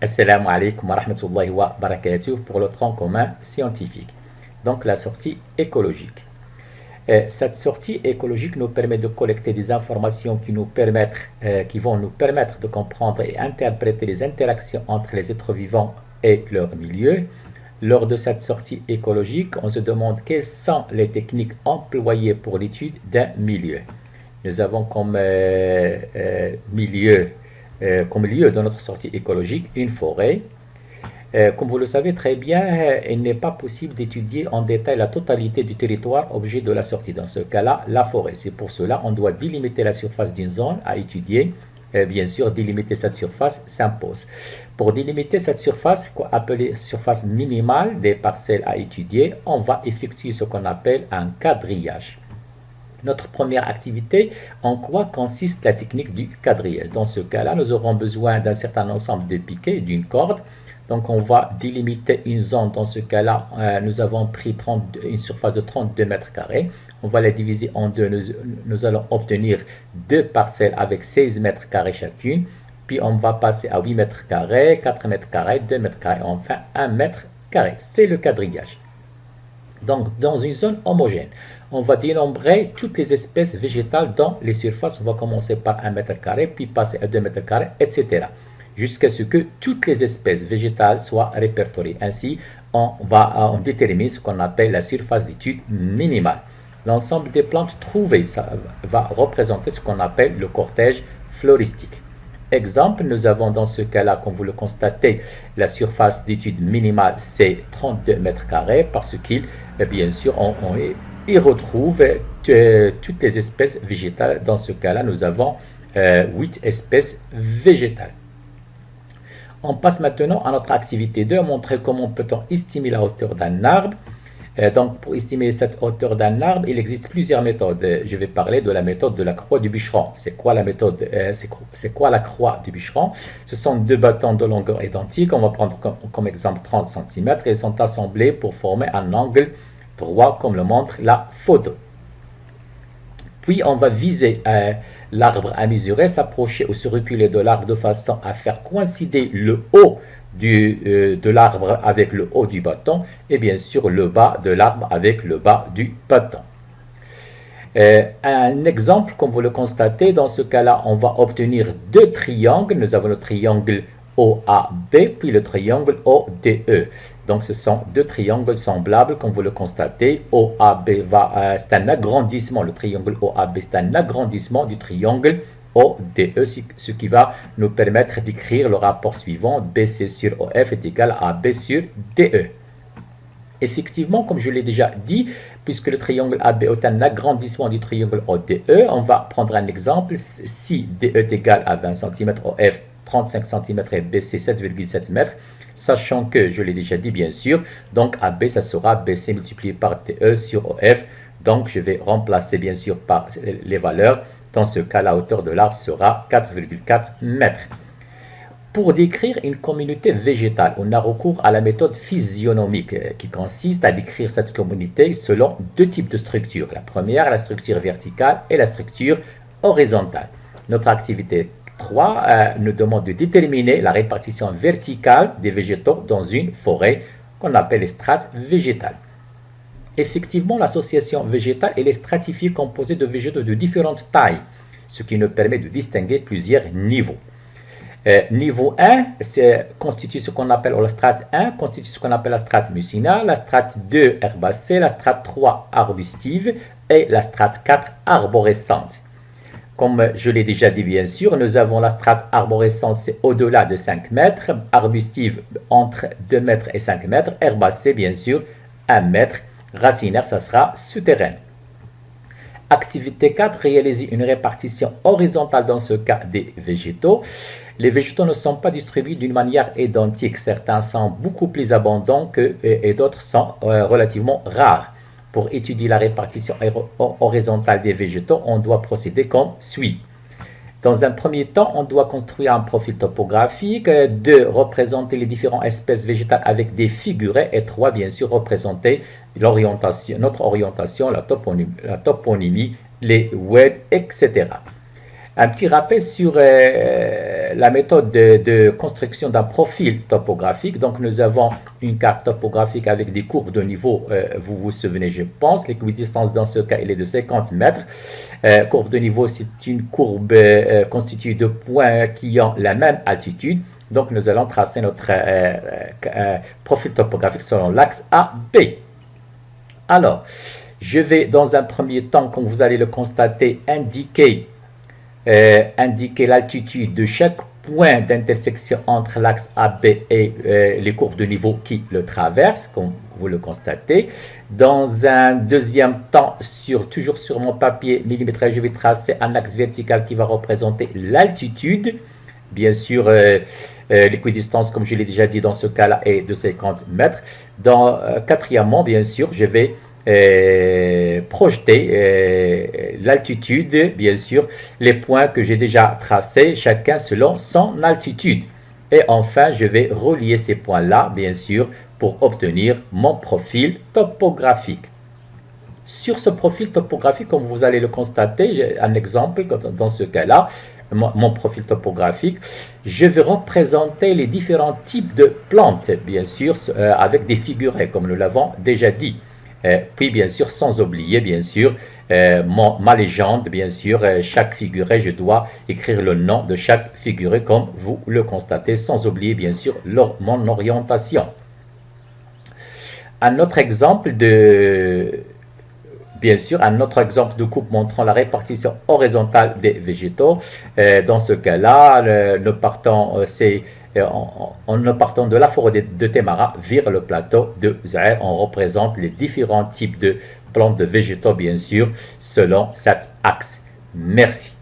Assalamu alaikum wa rahmatullahi wa barakatuh pour le tronc commun scientifique. Donc la sortie écologique. Cette sortie écologique nous permet de collecter des informations qui vont nous permettre de comprendre et interpréter les interactions entre les êtres vivants et leur milieu. Lors de cette sortie écologique, on se demande quelles sont les techniques employées pour l'étude d'un milieu. Nous avons comme lieu de notre sortie écologique une forêt. Comme vous le savez très bien, il n'est pas possible d'étudier en détail la totalité du territoire objet de la sortie. Dans ce cas-là, la forêt. C'est pour cela qu'on doit délimiter la surface d'une zone à étudier. Bien sûr, délimiter cette surface s'impose. Pour délimiter cette surface, appelée surface minimale des parcelles à étudier, on va effectuer ce qu'on appelle un quadrillage. Notre première activité, en quoi consiste la technique du quadrillage? Dans ce cas-là, nous aurons besoin d'un certain ensemble de piquets, d'une corde. Donc, on va délimiter une zone. Dans ce cas-là, nous avons pris une surface de 32 mètres carrés. On va la diviser en deux. Nous allons obtenir deux parcelles avec 16 mètres carrés chacune. Puis, on va passer à 8 mètres carrés, 4 mètres carrés, 2 mètres carrés, enfin 1 mètre carré. C'est le quadrillage. Donc, dans une zone homogène, on va dénombrer toutes les espèces végétales dans les surfaces. On va commencer par 1 mètre carré, puis passer à 2 mètres carrés, etc. Jusqu'à ce que toutes les espèces végétales soient répertoriées. Ainsi, on détermine ce qu'on appelle la surface d'étude minimale. L'ensemble des plantes trouvées, ça va représenter ce qu'on appelle le cortège floristique. Exemple, nous avons dans ce cas-là, comme vous le constatez, la surface d'étude minimale, c'est 32 mètres carrés parce qu'il, bien sûr, on y retrouve toutes les espèces végétales. Dans ce cas-là, nous avons 8 espèces végétales. On passe maintenant à notre activité 2, montrer comment peut-on estimer la hauteur d'un arbre. Donc, pour estimer cette hauteur d'un arbre, il existe plusieurs méthodes. Je vais parler de la méthode de la croix du bûcheron. C'est quoi la méthode? C'est quoi la croix du bûcheron? Ce sont deux bâtons de longueur identique. On va prendre comme exemple 30 cm et ils sont assemblés pour former un angle droit comme le montre la photo. Puis, on va viser l'arbre à mesurer, s'approcher ou se reculer de l'arbre de façon à faire coïncider le haut de l'arbre avec le haut du bâton et bien sûr le bas de l'arbre avec le bas du bâton. Un exemple, comme vous le constatez, dans ce cas-là, on va obtenir deux triangles. Nous avons le triangle OAB puis le triangle ODE. Donc, ce sont deux triangles semblables, comme vous le constatez. OAB, c'est un agrandissement. Le triangle OAB, c'est un agrandissement du triangle ODE, ce qui va nous permettre d'écrire le rapport suivant. BC sur OF est égal à AB sur DE. Effectivement, comme je l'ai déjà dit, puisque le triangle AB est un agrandissement du triangle ODE, on va prendre un exemple. Si DE est égal à 20 cm, OF 35 cm et BC 7,7 m, sachant que, je l'ai déjà dit bien sûr, donc AB, ça sera BC multiplié par DE sur OF. Donc, je vais remplacer bien sûr par les valeurs. Dans ce cas, la hauteur de l'arbre sera 4,4 mètres. Pour décrire une communauté végétale, on a recours à la méthode physionomique qui consiste à décrire cette communauté selon deux types de structures. La première, la structure verticale et la structure horizontale. Notre activité 3 nous demande de déterminer la répartition verticale des végétaux dans une forêt qu'on appelle les strates végétales. Effectivement, l'association végétale est stratifiée composée de végétaux de différentes tailles, ce qui nous permet de distinguer plusieurs niveaux. Niveau 1 constitue ce qu'on appelle la strate 1, constitue ce qu'on appelle la strate mucinale, la strate 2 herbacée, la strate 3 arbustive et la strate 4 arborescente. Comme je l'ai déjà dit, bien sûr, nous avons la strate arborescente, c'est au-delà de 5 mètres, arbustive entre 2 mètres et 5 mètres, herbacée, bien sûr, 1 mètre, racinaire, ça sera souterraine. Activité 4, réaliser une répartition horizontale dans ce cas des végétaux. Les végétaux ne sont pas distribués d'une manière identique. Certains sont beaucoup plus abondants et d'autres sont relativement rares. Pour étudier la répartition horizontale des végétaux, on doit procéder comme suit. Dans un premier temps, on doit construire un profil topographique. 2, représenter les différentes espèces végétales avec des figurés. Et 3, bien sûr, représenter notre orientation, la toponymie, les WED, etc. Un petit rappel sur la méthode de construction d'un profil topographique. Donc, nous avons une carte topographique avec des courbes de niveau. Vous vous souvenez, je pense. L'équidistance, dans ce cas, elle est de 50 mètres. Courbe de niveau, c'est une courbe constituée de points qui ont la même altitude. Donc, nous allons tracer notre profil topographique selon l'axe AB. Alors, je vais dans un premier temps, comme vous allez le constater, indiquer l'altitude de chaque point d'intersection entre l'axe AB et les courbes de niveau qui le traversent, comme vous le constatez. Dans un deuxième temps, toujours sur mon papier millimétrage, je vais tracer un axe vertical qui va représenter l'altitude. Bien sûr, l'équidistance, comme je l'ai déjà dit dans ce cas-là, est de 50 mètres. Quatrièmement, bien sûr, je vais projeter l'altitude, bien sûr, les points que j'ai déjà tracés, chacun selon son altitude. Et enfin, je vais relier ces points-là, bien sûr, pour obtenir mon profil topographique. Sur ce profil topographique, comme vous allez le constater, j'ai un exemple dans ce cas-là, mon profil topographique, je vais représenter les différents types de plantes, bien sûr, avec des figurés, comme nous l'avons déjà dit. Puis, bien sûr, sans oublier, bien sûr, ma légende, bien sûr, chaque figuré, je dois écrire le nom de chaque figuré, comme vous le constatez, sans oublier, bien sûr, mon orientation. Un autre exemple de coupe montrant la répartition horizontale des végétaux. Dans ce cas-là, nous partons de la forêt de Temara vers le plateau de Zaïre. On représente les différents types de plantes de végétaux, bien sûr, selon cet axe. Merci.